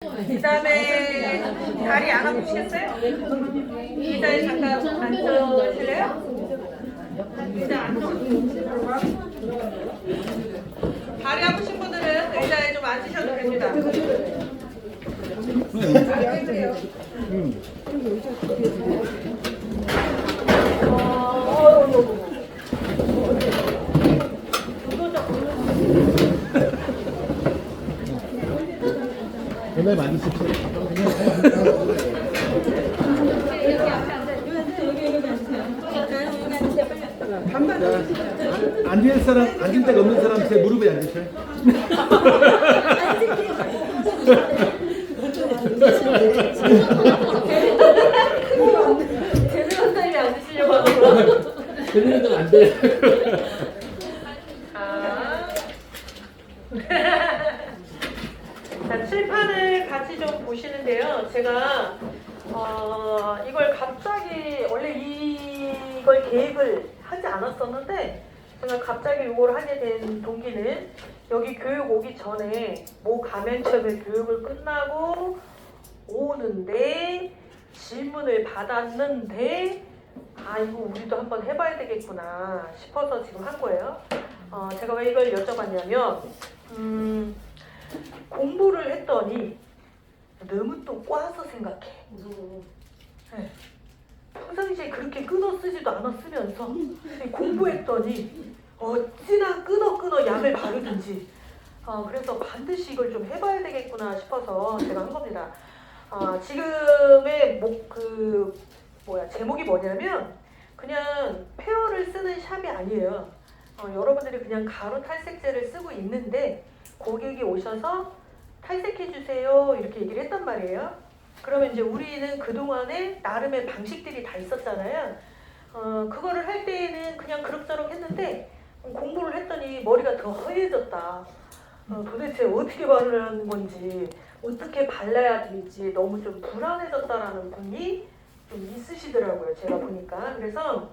그 다음에 다리 안 아프시겠어요? 의자에 잠깐 앉으실래요? 의자 앉으세요. 다리 아프신 분들은 의자에 좀 앉으셔도 됩니다. 전에 만드십시오. 앉을 사람, 앉을 데가 없는 사람 제 무릎에 앉으세요. 제대로 스타일이 앉으시려고 하고. 그러면 안 돼. 자, 칠판을 같이 좀 보시는데요. 제가 이걸 갑자기 원래 이걸 계획을 하지 않았었는데 제가 갑자기 이걸 하게 된 동기는 여기 교육 오기 전에 모 가맹점의 교육을 끝나고 오는데 질문을 받았는데 아 이거 우리도 한번 해봐야 되겠구나 싶어서 지금 한 거예요. 제가 왜 이걸 여쭤봤냐면 공부를 했더니 너무 또 꽈서 생각해. 네. 평상시에 그렇게 끊어 쓰지도 않았으면서 공부했더니 어찌나 끊어 약을 바르든지 그래서 반드시 이걸 좀 해봐야 되겠구나 싶어서 제가 한 겁니다. 지금의 제목이 뭐냐면 그냥 페어를 쓰는 샵이 아니에요. 여러분들이 그냥 가루 탈색제를 쓰고 있는데 고객이 오셔서 탈색해주세요 이렇게 얘기를 했단 말이에요. 그러면 이제 우리는 그동안에 나름의 방식들이 다 있었잖아요. 그거를 할 때에는 그냥 그럭저럭 했는데 공부를 했더니 머리가 더 허해졌다. 도대체 어떻게 바르는 건지 어떻게 발라야 될지 너무 좀 불안해졌다라는 분이 좀 있으시더라고요. 제가 보니까. 그래서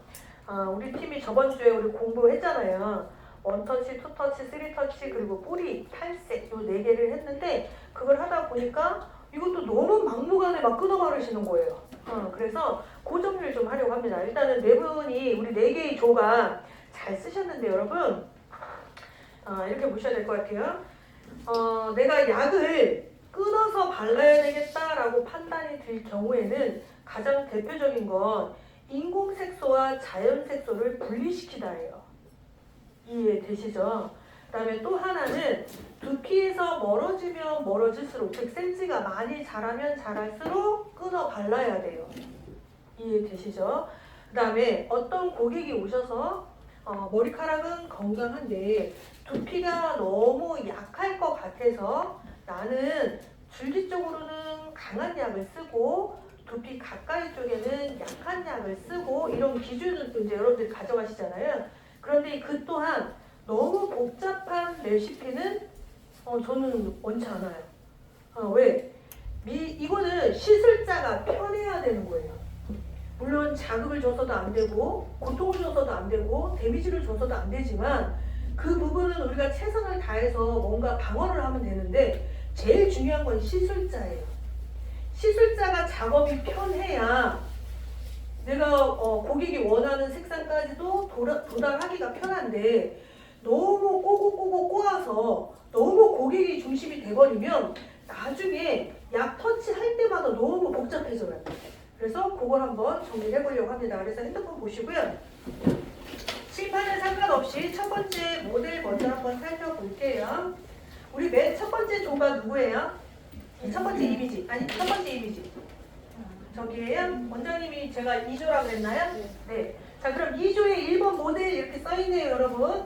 우리 팀이 저번 주에 우리 공부했잖아요. 원터치, 투터치, 쓰리터치 그리고 뿌리, 탈색 요 4개를 했는데 그걸 하다 보니까 이것도 너무 막무가내 막 끊어 바르시는 거예요. 그래서 그 정리를 좀 하려고 합니다. 일단은 4분이 우리 4개의 조가 잘 쓰셨는데 여러분 이렇게 보셔야 될 것 같아요. 내가 약을 끊어서 발라야 되겠다라고 판단이 들 경우에는 가장 대표적인 건 인공색소와 자연색소를 분리시키다예요. 이해되시죠? 그 다음에 또 하나는 두피에서 멀어지면 멀어질수록 즉 센치가 많이 자라면 자랄수록 끊어 발라야 돼요. 이해되시죠? 그 다음에 어떤 고객이 오셔서 머리카락은 건강한데 두피가 너무 약할 것 같아서 나는 줄기적으로는 강한 약을 쓰고 두피 가까이 쪽에는 약한 약을 쓰고 이런 기준을 또 이제 여러분들이 가져가시잖아요. 그런데 그 또한 너무 복잡한 레시피는 저는 원치 않아요. 왜? 이거는 시술자가 편해야 되는 거예요. 물론 자극을 줘서도 안 되고 고통을 줘서도 안 되고 데미지를 줘서도 안 되지만 그 부분은 우리가 최선을 다해서 뭔가 방어를 하면 되는데 제일 중요한 건 시술자예요. 시술자가 작업이 편해야 내가 고객이 원하는 색상까지도 도달하기가 편한데 너무 꼬고 꼬아서 너무 고객이 중심이 돼버리면 나중에 약 터치할 때마다 너무 복잡해져요. 그래서 그걸 한번 정리를 해보려고 합니다. 그래서 핸드폰 보시고요. 칠판에 상관없이 첫 번째 모델 먼저 한번 살펴볼게요. 우리 맨 첫 번째 조가 누구예요? 첫 번째 이미지. 아니 첫 번째 이미지. 저기에요? 원장님이 제가 2조라고 그랬나요? 네. 자 그럼 2조에 1번 모델 이렇게 써있네요 여러분.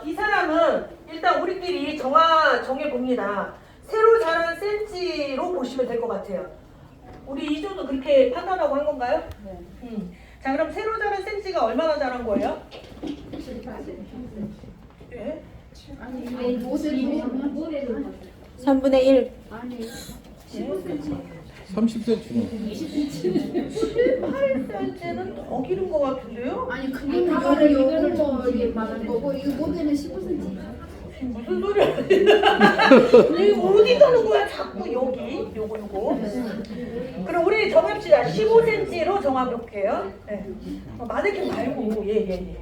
이 사람은 일단 우리끼리 정해봅니다. 새로 자란 센치로 보시면 될 것 같아요. 우리 2조도 그렇게 판단하고 한 건가요? 네. 자 그럼 새로 자란 센치가 얼마나 자란 거예요? 7, 8cm. 3분의 1. 30cm. 18cm는 더 기른 것 같은데요? 아니 그거는 이거를 이게 말한 거고 이 모델은 15cm. 무슨 소리야? 이거 어디 가는 거야? 자꾸 여기 요거. 그럼 우리 정합시다. 15cm로 정해볼게요. 네. 마네킹 말고 예.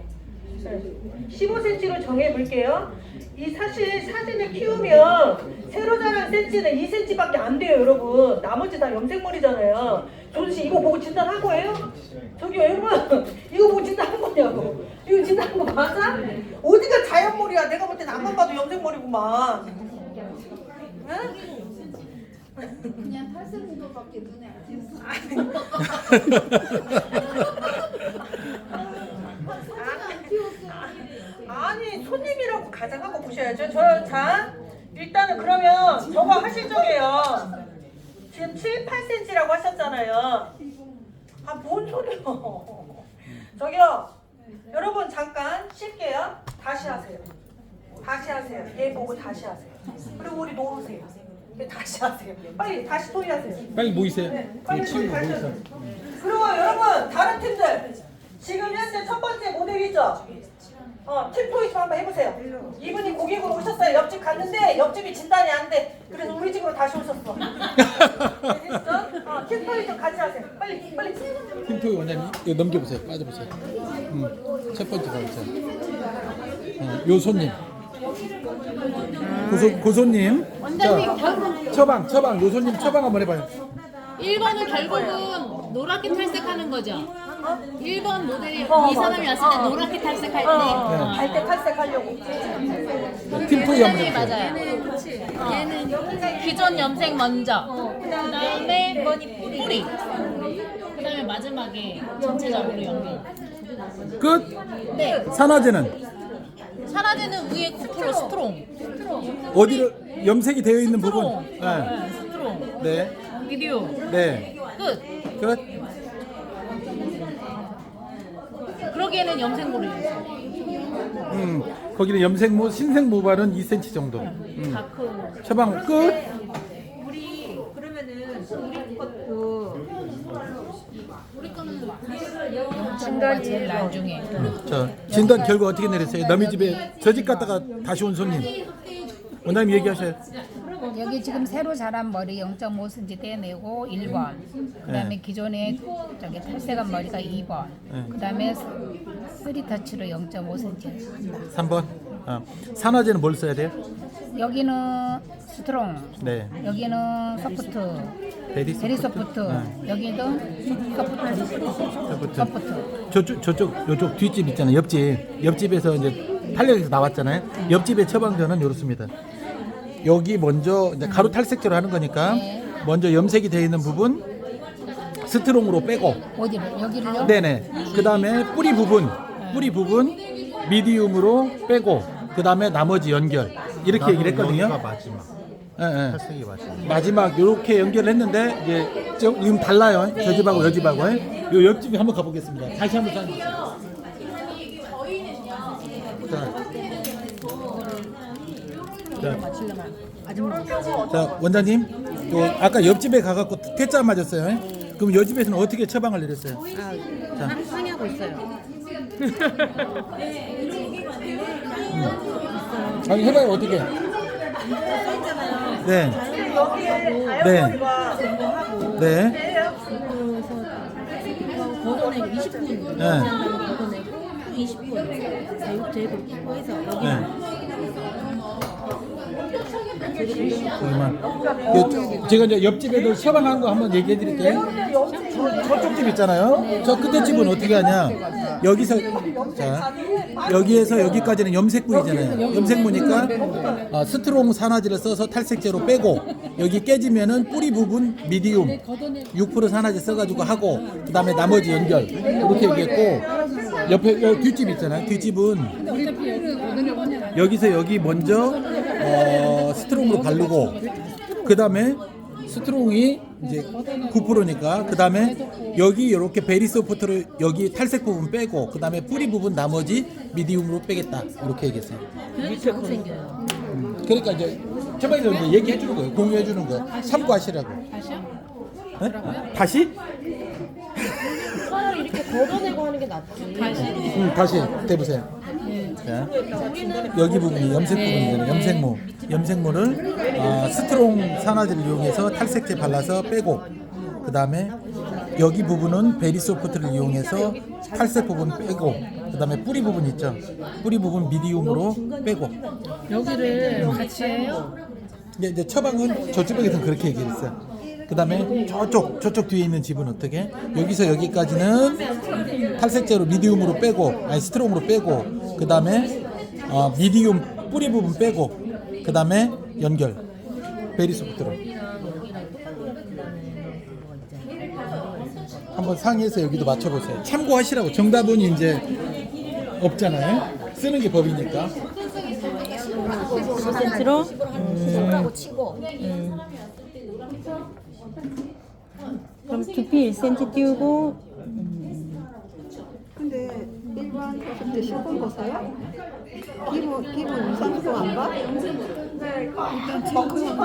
15cm로 정해볼게요. 이 사실 사진을 키우면 세로 자란 센치는 2cm밖에 안 돼요, 여러분. 나머지 다 염색머리잖아요. 조은씨 이거 보고 진단한 거예요? 저기요, 여러분. 이거 보고 진단한 거냐고. 이거 진단한 거 맞아? 어디가 자연머리야? 내가 볼 땐 안만 봐도 염색머리구만. 응? 그냥 탈색 정도밖에 눈에 안 띄었어. 아니 손님이라고 가장하고 보셔야죠. 자 일단은 그러면 저거 하실 적에요. 지금 7, 8cm라고 하셨잖아요. 아 뭔 소리요? 저기요 여러분 잠깐 쉴게요. 다시 하세요. 얘 보고 다시 하세요. 그리고 우리 놓으세요. 다시 하세요. 빨리 다시 토의하세요. 빨리 모이세요. 네, 빨리 친구 다시 모이세요. 하세요. 그리고 여러분 다른 팀들 지금 현재 첫 번째 모델 있죠? 팀 토의 좀 한번 해보세요. 이분이 고객으로 오셨어요. 옆집 갔는데 옆집이 진단이 안 돼. 그래서 우리 집으로 다시 오셨어. 됐어? 팀 토의 좀 같이 하세요. 빨리. 팀토이 원장님 이거 넘겨보세요. 빠져보세요. 첫 번째 가보세요. 요 손님. 고손님. 자, 처방. 요 손님 처방 한번 해봐요. 1번은 결국은 노랗게 탈색하는 거죠. 1번 모델이 이 사람이 왔을 때 노랗게 탈색할 때 갈때 탈색하려고. 팀토이 한번 네, 해보세요. 맞아요. 얘는 기존 염색 먼저, 그다음에 뿌리, 그다음에 마지막에 전체적으로 연결. 끝. 네. 산화제는 산화제는 위에 9% 스트롱. 어디를 염색이 되어 있는 부분. 스트롱. 네, 스트롱. 네. 미디오. 네. 끝. 끝. 그러기에는 염색물이에요. 거기는 염색모, 신생모발은 2cm 정도. 다크. 처방 끝. 진단 제일 나중에. 자, 진단 결과 어떻게 내렸어요? 남의 집에 저 집 갔다가 다시 온 손님. 원장님 얘기하셔요. 여기 지금 새로 자란 머리 0.5cm 떼내고 1번. 그다음에 네. 기존에 저기 탈색한 머리가 2번. 네. 그다음에 3터치로 0.5cm. 3번. 산화제는 뭘 써야 돼요? 여기는 스트롱. 네. 여기는 소프트. 베리 소프트. 네. 여기도 소프트. 요쪽 뒷집 있잖아요. 옆집에서 이제 탄력에서 나왔잖아요. 옆집의 처방전은 이렇습니다. 여기 먼저 이제 가루 탈색제로 하는 거니까 네. 먼저 염색이 되어 있는 부분 스트롱으로 빼고, 어디를? 여기를요? 네네. 그 다음에 뿌리 부분 미디움으로 빼고, 그 다음에 나머지 연결 이렇게 얘기를 했거든요. 마지막 예, 예. 탈색이 마지막. 마지막 이렇게 연결했는데 이제 지금 달라요. 저 집하고 여 집하고. 요 옆집에 한번 가보겠습니다. 다시 한번 자. 자, 원장님, 요 아까 옆집에 가갖고 퇴짜 맞았어요. 그럼 요 집에서는 어떻게 처방을 내렸어요? 상하고 있어요. 아니 해봐요 어떻게? 네. 여기에 네. 자연머리가 네. 걷어내고 20분. 네. 걷어내고 20분. 제육제도 끼고 해서 여기 네. 잠깐만. 제가 이제 옆집에도 처방한 거 한번 얘기해 드릴게요. 저쪽 집 있잖아요. 저 끝에 집은 어떻게 하냐? 여기서 자 여기에서 여기까지는 염색부이잖아요. 염색부니까 스트롱 산화제를 써서 탈색제로 빼고 여기 깨지면은 뿌리 부분 미디움 6% 산화제 써가지고 하고 그 다음에 나머지 연결 이렇게 얘기했고 옆에 여기 뒷집 있잖아요. 뒷집은 여기서 여기 먼저 스트롱으로 바르고 그 다음에 스트롱이 이제 9%니까 그 다음에 여기 이렇게 베리 소프트로 여기 탈색 부분 빼고 그 다음에 뿌리 부분 나머지 미디움으로 빼겠다 이렇게 얘기했어요. 밑에 생겨요. 그러니까 이제 처방에서 이제 얘기해 주는 거예요. 공유해 주는 거 참고하시라고. 네? 다시? 차라리 이렇게 걷어내고 하는 게 낫지. 다시. 다시 대보세요. 자, 여기 부분이 염색 부분이잖아요. 염색모. 염색모를 스트롱 산화제를 이용해서 탈색제 발라서 빼고, 그 다음에 여기 부분은 베리소프트를 이용해서 탈색 부분 빼고, 그 다음에 뿌리 부분 있죠. 뿌리 부분 미디움으로 빼고. 여기를 같이 해요? 이제 처방은 저쪽에서는 그렇게 얘기했어요. 그 다음에 저쪽 뒤에 있는 집은 어떻게? 여기서 여기까지는 탈색제로 미디움으로 빼고, 아니 스트롱으로 빼고, 그 다음에 미디움 뿌리 부분 빼고, 그 다음에 연결 베리소프트로. 한번 상의해서 여기도 맞춰보세요. 참고하시라고. 정답은 이제 없잖아요. 쓰는 게 법이니까. 5cm로 그럼 두피 1cm 띄우고 근데 일반 탈색제 시험 보세요? 기본 2, 30분 안 봐? 일단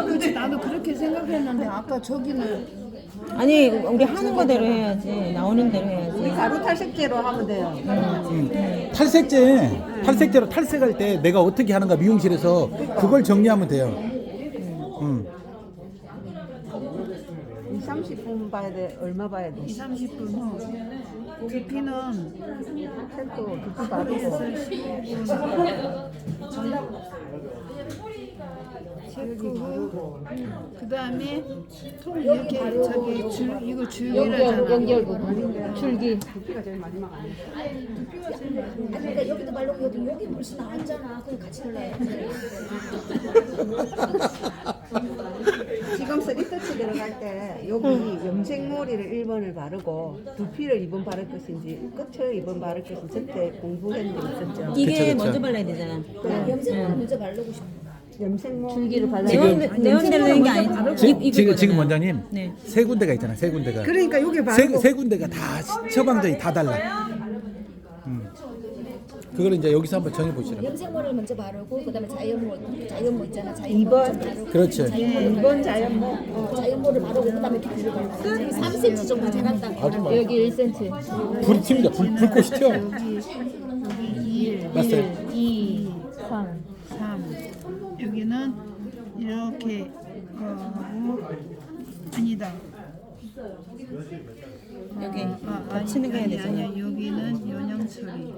그렇지 나도 그렇게 생각했는데 아까 저기는 아니 우리 하는 거대로 해야지 나오는 대로 해야지. 가루 탈색제로 하면 돼요. 탈색제로 탈색할 때 내가 어떻게 하는가 미용실에서 그걸 정리하면 돼요. 2, 30분 봐야 돼. 얼마 봐야 돼? 2, 30분 후 두피는 샴푸 두피 바르고 체크 후 그다음에 통 이렇게 저기 줄 이거 줄기라잖아. 연결 부분 줄기. 두피가 제일 마지막 아니야? 그러니까 여기도 말고 여기 벌써 나왔잖아. 그럼 같이 놀래. 지금 3터치 들어갈 때 여기 염색머리를 1번을 바르고 두피를 2번 바를 것인지 끝을 2번 바를 것인지 그때 공부했는 게 있었죠. 이게 그쵸. 먼저 발라야 되잖아. 염색을 먼저 바르고 싶어. 염색머 줄기를 발라. 지금- 내원대로 되는 게 아니고 지금 원장님 네. 세 군데가 있잖아요. 세 군데가. 그러니까 여기 바르고 세 군데가 다 처방전이 다 달라. 그걸 이제 여기서 한번 정해 보시라. 염색머리를 먼저 바르고 그다음에 자연모 있잖아. 자연모 2번. 바르고 그렇죠. 2번 자연모 자연모를 바르고 그다음에 두피를 바르고 3cm 정도 잘한다. 여기 1cm. 불이 튑니다. 불꽃이 튀어. 여기 1, 맞어요. 2, 3. 3 여기는 이렇게 하고 아니다. 여기 아니, 치는 게 해야 되잖아. 아니야 여기는 영양 처리.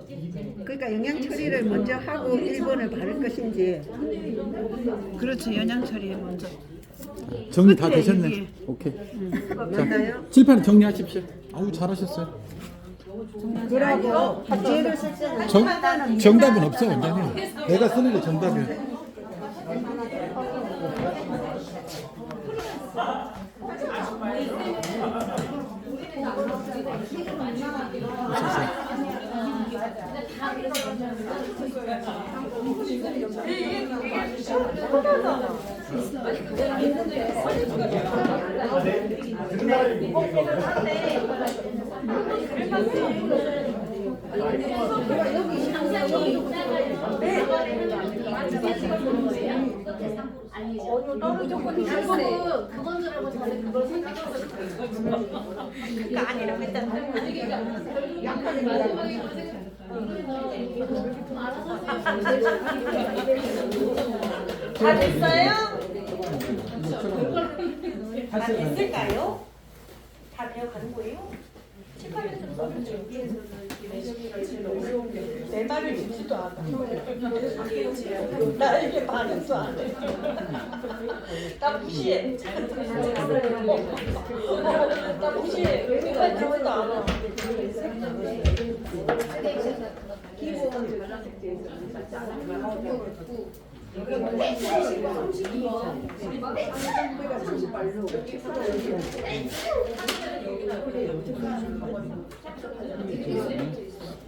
그러니까 영양 처리를 먼저 하고 1번을 바를 것인지 그렇지 영양 처리 먼저. 정리 다 끝에 되셨네. 여기. 오케이. 맞나요? 칠판 정리하십시오. 아우 잘하셨어요. 그러고 박제를 쓸 때는 정답은 없어 원장님. 내가 쓰는 게 정답이에요. 다 됐어요? 다 됐을까요? 다 되어가는 거예요? 칠판에 좀 써주세요. 내 말을 듣지도 않아. 나에게 반응도 안 해. 나 무시해. 나 무시해. 내 말 듣지도 않아.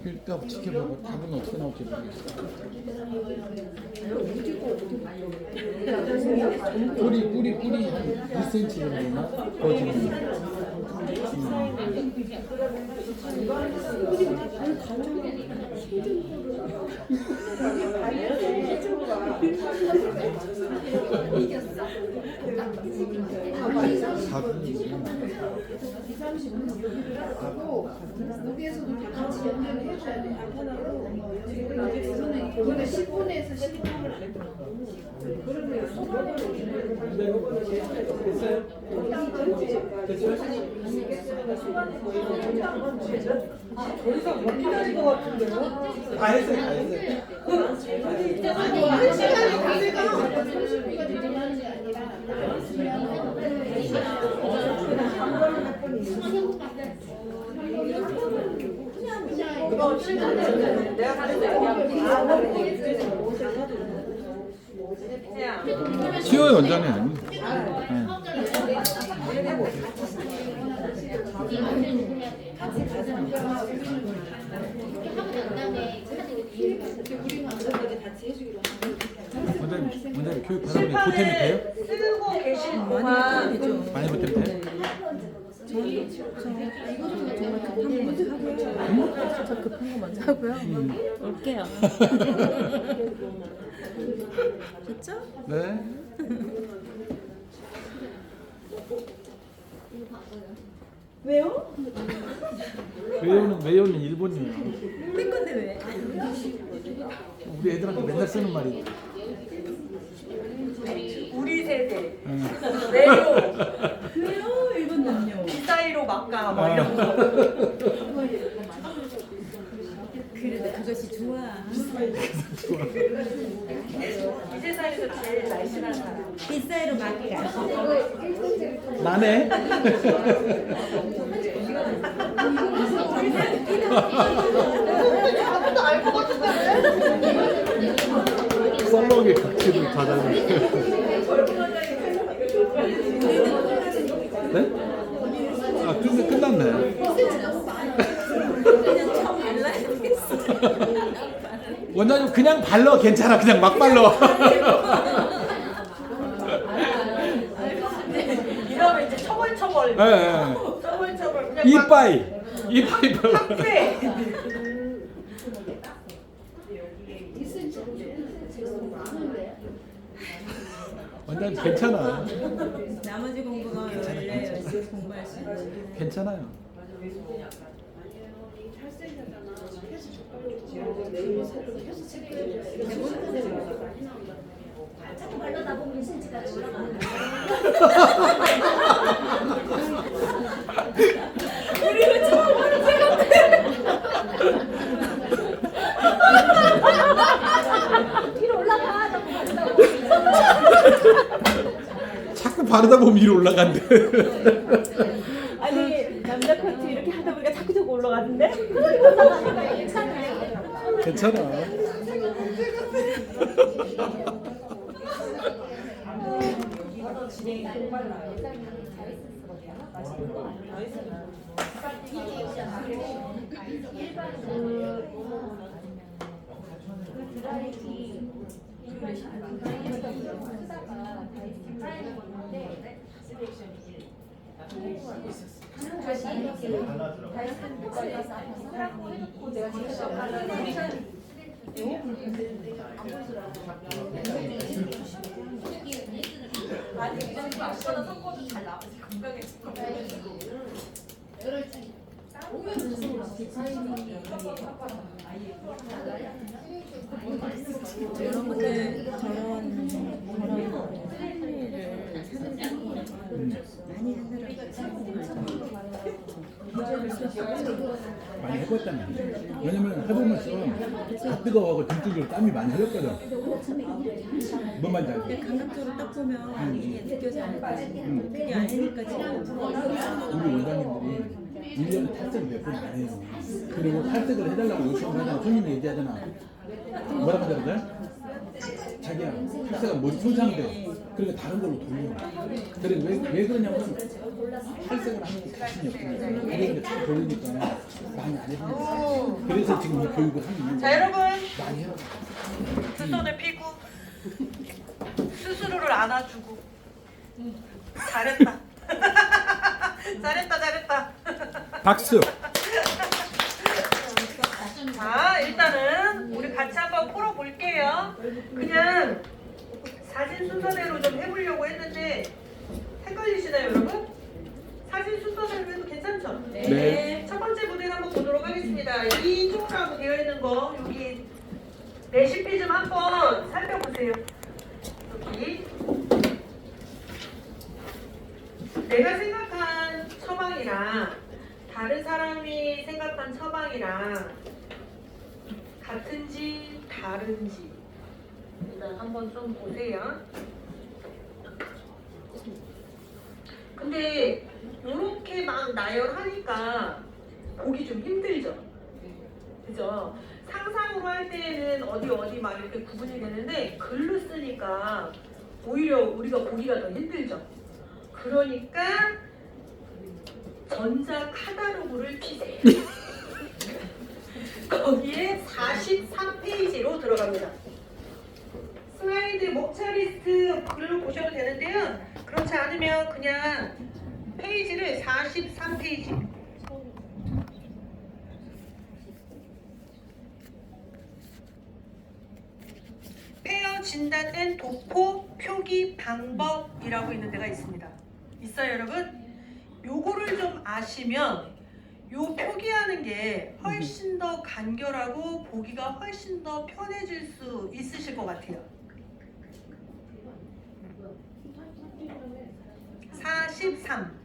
일단 지켜보고 답은 어떻게 나올지 모르겠어. 뿌리 한 2cm 정도나 거지는. 더 이상 못 기다릴 것 같은데요? 다 했어요, 다 했어요. 이거 실패는 내가 가는 데 얘기하면 쉬워요, 원장님. 원장님 교육 받아보니 보탬이 돼요? 쓰고 계실 동안 많이 보탬이 돼요? 저 급한 거 먼저 하고요. 올게요. 됐죠? 네. 왜요? 외우는 일본이에요. 우리 건데 왜? 우리 애들한테 맨날 쓰는 말이. 우리 세대 응. 외로 왜요? 일본 남녀. 사이로 막가 뭐 이런 거. 그래도 그것이 좋아. 이 세상에서 제일 날씬한 사람. 빗사이로 막가. 나네. 썰렁의 극치를 찾아내. 네? 아, 끝났네. 원장님 그냥 발라 괜찮아. 그냥 막 발라. 이러면 이제 처벌. 네. 처벌. 그냥 이빠이 발라. 팍 원장님 괜찮아. 나머지 공부가 원래 공부할 수 있는. 괜찮아요. 자꾸 바르다 보면 위로 올라간대. 아니 남자 코트 이렇게 하다 보니까 자꾸 저거 올라가는데? 괜찮아. 여러분들 저런 많이 많이 해봤단 말이야. 왜냐면 해보면서 다 뜨거워하고 등쪽으로 땀이 많이 흘렀거든. 뭔 말인지 알지? 감각적으로 딱 보면 이게 느껴져요. 그게 아니니까 지금 우리 원장님들이 1년에 탈색을 몇 번 안 해요. 그리고 탈색을 해달라고 요청하잖아. 손님이 얘기하잖아. 뭐라고 하더라고요? 자기야, 탈색가 머리 손상돼. 그러니까 다른 걸로 돌려. 그래, 왜 그러냐면 탈색을 하는 게 자신이 없으니까. 그런데 다 돌리니까 많이 안 해보니까. 그래서 지금 이 교육을 하는 이유가 자 여러분 많이 해요. 두 손을 피고 스스로를 안아주고 잘했다. 잘했다. 박수! 자 일단은 우리 같이 한번 풀어볼게요. 그냥 사진 순서대로 좀 해보려고 했는데 헷갈리시나요 여러분? 네. 첫 번째 모델 한번 보도록 하겠습니다. 2조라고 되어 있는 거 여기 레시피 좀 한번 살펴보세요. 여기 내가 생각한 처방이랑 다른 사람이 생각한 처방이랑 같은지 다른지 일단 한번 좀 보세요. 근데 이렇게 막 나열하니까 보기 좀 힘들죠. 그죠? 상상으로 할 때는 어디 막 이렇게 구분이 되는데 글로 쓰니까 오히려 우리가 보기가 더 힘들죠. 그러니까 전자 카탈로그를 피세요. 거기에 43페이지로 들어갑니다. 슬라이드 목차 리스트 글로 보셔도 되는데요. 그렇지 않으면 그냥 페이지를 43페이지 폐허 진단된 도포 표기 방법이라고 있는 데가 있습니다. 있어요 여러분? 요거를 좀 아시면 요 표기하는 게 훨씬 더 간결하고 보기가 훨씬 더 편해질 수 있으실 것 같아요. 43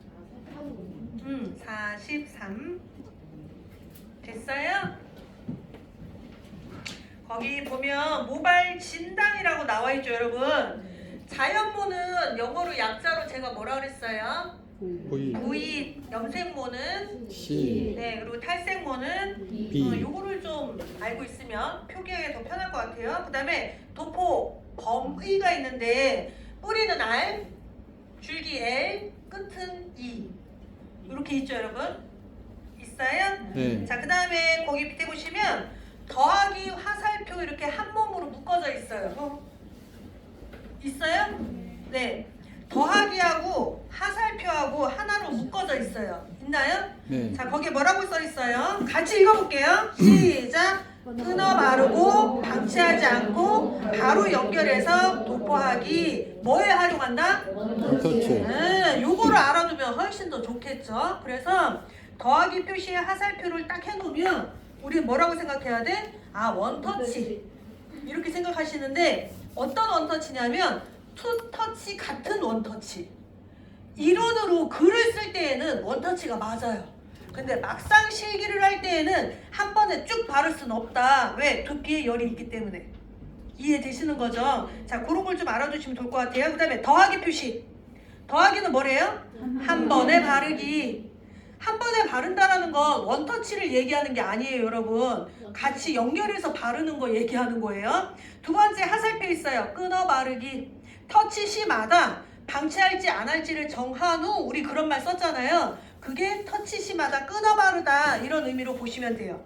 43 됐어요? 거기 보면 모발 진단이라고 나와 있죠 여러분. 자연모는 영어로 약자로 제가 뭐라 그랬어요? V. 염색모는 C. 네, 그리고 탈색모는 B. 요거를 좀 알고 있으면 표기하기 더 편할 것 같아요. 그 다음에 도포 범의가 있는데 뿌리는 R, 줄기 L, 끝은 E 이렇게 있죠 여러분? 있어요? 네. 자, 그 다음에 거기 밑에 보시면 더하기 화살표 이렇게 한 몸으로 묶어져 있어요. 있어요? 네. 더하기하고 화살표하고 하나로 묶어져 있어요. 있나요? 네. 자, 거기에 뭐라고 써 있어요? 같이 읽어볼게요. 시작! 끊어 바르고 방치하지 않고 바로 연결해서 도포하기. 뭐에 활용한다? 터치. 요거를 알아두면 훨씬 더 좋겠죠. 그래서 더하기 표시에 화살표를 딱 해놓으면 우리는 뭐라고 생각해야 돼? 아, 원터치 이렇게 생각하시는데 어떤 원터치냐면 투터치 같은 원터치. 이론으로 글을 쓸 때에는 원터치가 맞아요. 근데 막상 실기를 할 때에는 한 번에 쭉 바를 수는 없다. 왜? 두피에 열이 있기 때문에. 이해되시는 거죠? 자, 그런 걸 좀 알아두시면 좋을 것 같아요. 그 다음에 더하기 표시. 더하기는 뭐래요? 한 번에 바르기. 한 번에 바른다라는 건 원터치를 얘기하는 게 아니에요 여러분. 같이 연결해서 바르는 거 얘기하는 거예요. 두 번째 화살표 있어요. 끊어 바르기. 터치 시마다 방치할지 안 할지를 정한 후 우리 그런 말 썼잖아요. 그게 터치 시마다 끊어 바르다 이런 의미로 보시면 돼요.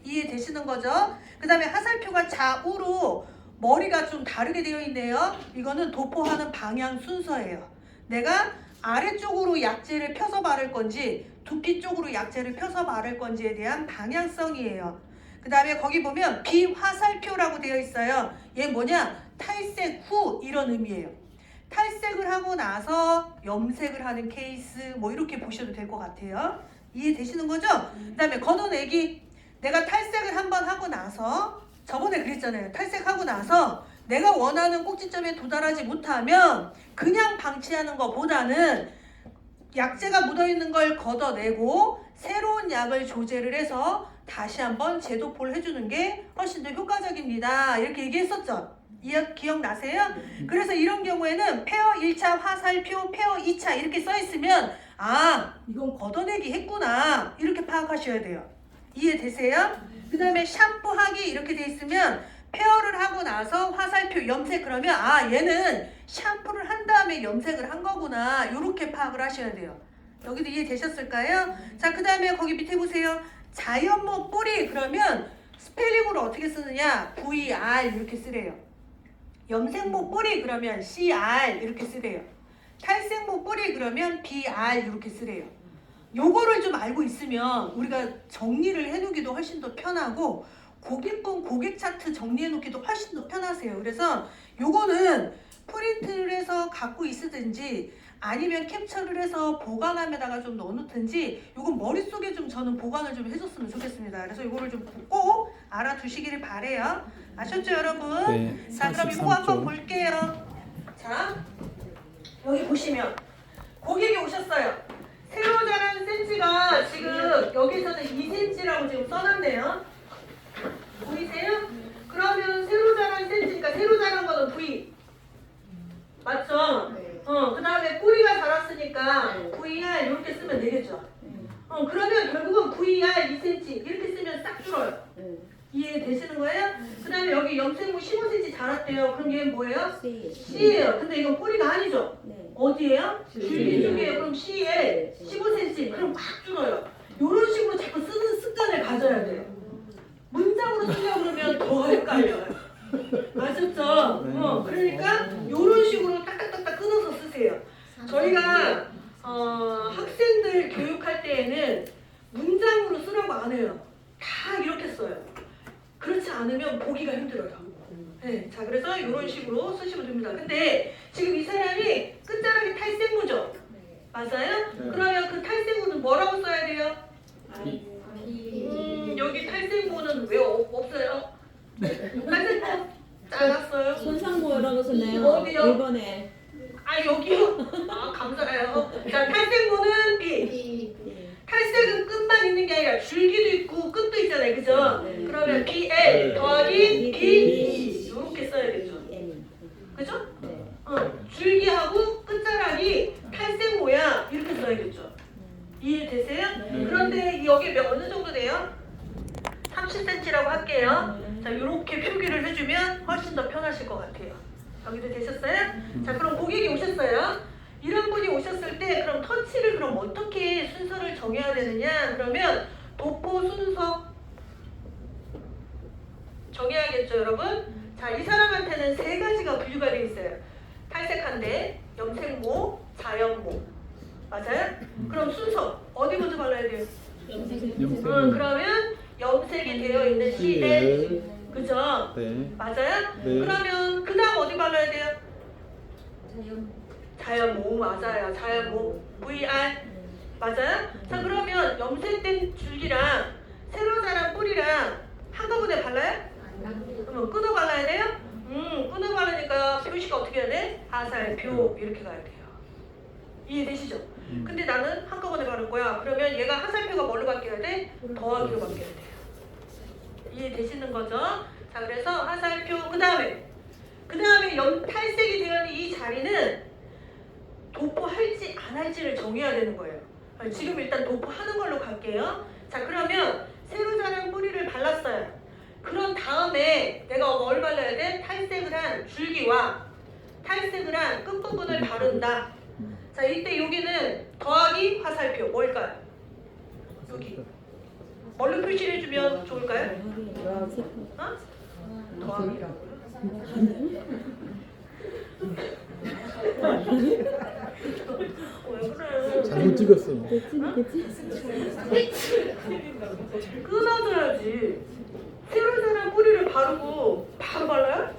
이해되시는 거죠? 그 다음에 화살표가 좌우로 머리가 좀 다르게 되어 있네요. 이거는 도포하는 방향 순서예요. 내가 아래쪽으로 약재를 펴서 바를 건지 두피 쪽으로 약재를 펴서 바를 건지에 대한 방향성이에요. 그 다음에 거기 보면 비화살표라고 되어 있어요. 얘 뭐냐? 탈색 후 이런 의미예요. 탈색을 하고 나서 염색을 하는 케이스 뭐 이렇게 보셔도 될 것 같아요. 이해되시는 거죠? 그 다음에 걷어내기. 내가 탈색을 한번 하고 나서 저번에 그랬잖아요. 탈색하고 나서 내가 원하는 꼭지점에 도달하지 못하면 그냥 방치하는 것보다는 약재가 묻어있는 걸 걷어내고 새로운 약을 조제를 해서 다시 한번 재도포를 해주는 게 훨씬 더 효과적입니다. 이렇게 얘기했었죠. 기억나세요? 그래서 이런 경우에는 폐허 1차 화살표, 폐허 2차 이렇게 써있으면 아, 이건 걷어내기 했구나 이렇게 파악하셔야 돼요. 이해되세요? 그 다음에 샴푸하기 이렇게 돼 있으면 폐허를 하고 나서 화살표 염색 그러면 아, 얘는 샴푸를 한 다음에 염색을 한 거구나 이렇게 파악을 하셔야 돼요. 여기도 이해되셨을까요? 자, 그 다음에 거기 밑에 보세요. 자연모 뿌리 그러면 스펠링으로 어떻게 쓰느냐? VR 이렇게 쓰래요. 염색모 뿌리 그러면 CR 이렇게 쓰래요. 탈색모 뿌리 그러면 BR 이렇게 쓰래요. 요거를 좀 알고 있으면 우리가 정리를 해놓기도 훨씬 더 편하고 고객분 고객 차트 정리해놓기도 훨씬 더 편하세요. 그래서 요거는 프린트를 해서 갖고 있으든지 아니면 캡처를 해서 보관함에다가 좀 넣어놓든지 이건 머릿속에 좀 저는 보관을 좀 해줬으면 좋겠습니다. 그래서 이거를 좀 꼭 알아두시기를 바래요. 아셨죠 여러분? 네, 자 그럼 이거 한번 43쪽. 볼게요. 자 여기 보시면 고객이 오셨어요. 새로 자란 센치가 지금 여기서는 2cm라고 지금 써놨네요. 보이세요? 그러면 새로 자란 센치니까 새로 자란 거는 V 맞죠? 그 다음에 뿌리가 자랐으니까 VR 이렇게 쓰면 되겠죠? 그러면 결국은 VR 2cm 이렇게 쓰면 싹 줄어요. 이해되시는 거예요? 그 다음에 여기 염색무 15cm 자랐대요. 그럼 얘는 뭐예요? C예요. 근데 이건 뿌리가 아니죠? 어디예요? 줄기 쪽이에요. 그럼 C에 15cm. 그럼 확 줄어요. 이런 식으로 자꾸 쓰는 습관을 가져야 돼요. 문장으로 쓰려고 그러면 더 헷갈려요. 아셨죠? 그러니까 이런 식으로 딱딱딱딱 끊어서 쓰세요. 저희가 학생들 교육할 때에는 문장으로 쓰라고 안 해요. 다 이렇게 써요. 그렇지 않으면 보기가 힘들어요. 네, 자 그래서 이런 식으로 쓰시면 됩니다. 근데 지금 이 사람이 끝자락이 탈색무죠? 맞아요? 그러면 그 탈색무는 뭐라고 써야 돼요? 여기 탈색무는 왜 없어요? 탈색무 잘랐어요? 손상보호라고 썼네요. 어디요? 1번에. 아 여기요? 아 감사해요. 자 탈색무는 B. 탈색은 끝만 있는 게 아니라 줄기도 있고 끝도 있잖아요, 그죠? 그러면 BL 더하기 B 이렇게 써야겠죠. 그죠? 줄기하고 끝자락이 탈색 모양 이렇게 써야겠죠. 이해되세요? 그런데 여기 어느 정도 돼요? 30cm라고 할게요. 자 이렇게 표기를 해주면 훨씬 더 편하실 것 같아요. 여기도 되셨어요? 자 그럼 고객이 오셨어요. 이런 분이 오셨을 때 그럼 터치를 그럼 어떻게 순서를 정해야 되느냐? 그러면 도포 순서 정해야겠죠, 여러분? 자, 이 사람한테는 세 가지가 분류가 되어 있어요. 탈색한데, 염색모, 자연모. 맞아요? 그럼 순서 어디 먼저 발라야 돼요? 그러면 염색이 되어 있는 CL, 그죠? 네. 맞아요? 네. 그러면 그 다음 어디 발라야 돼요? 자연모 맞아요. 자연모 VR 맞아요? 자 그러면 염색된 줄기랑 새로 자란 뿌리랑 한꺼번에 발라요? 그러면 끊어 발라야 돼요? 끊어 바르니까 표시가 어떻게 해야 돼? 하살표 이렇게 가야 돼요. 이해되시죠? 근데 나는 한꺼번에 바를 거야. 그러면 얘가 하살표가 뭘로 바뀌어야 돼? 더하기로 바뀌어야 돼요. 이해되시는 거죠? 자 그래서 하살표 그 다음에 탈색이 되어 있는 이 자리는 도포할지 안 할지를 정해야 되는 거예요. 지금 일단 도포하는 걸로 갈게요. 자 그러면 새로 자란 뿌리를 발랐어요. 그런 다음에 내가 뭘 발라야 돼? 탈색을 한 줄기와 탈색을 한 끝부분을 바른다. 자 이때 여기는 더하기 화살표 뭘까요? 여기 뭘로 표시를 해주면 좋을까요? 더하기라고요? 왜 그래? 잘못 찍었어. 끊어줘야지. 새로 자란 뿌리를 바르고 바로 발라요?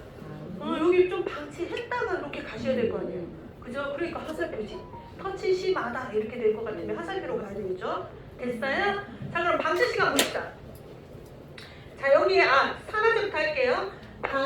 여기 좀 방치했다가 이렇게 가셔야 될 거 아니에요. 그죠? 그러니까 화살표지. 터치 심하다 이렇게 될 것 같으면 화살표로 가야 되겠죠? 됐어요? 자 그럼 방치 시간 봅시다. 자 여기에 산화제부터 할게요.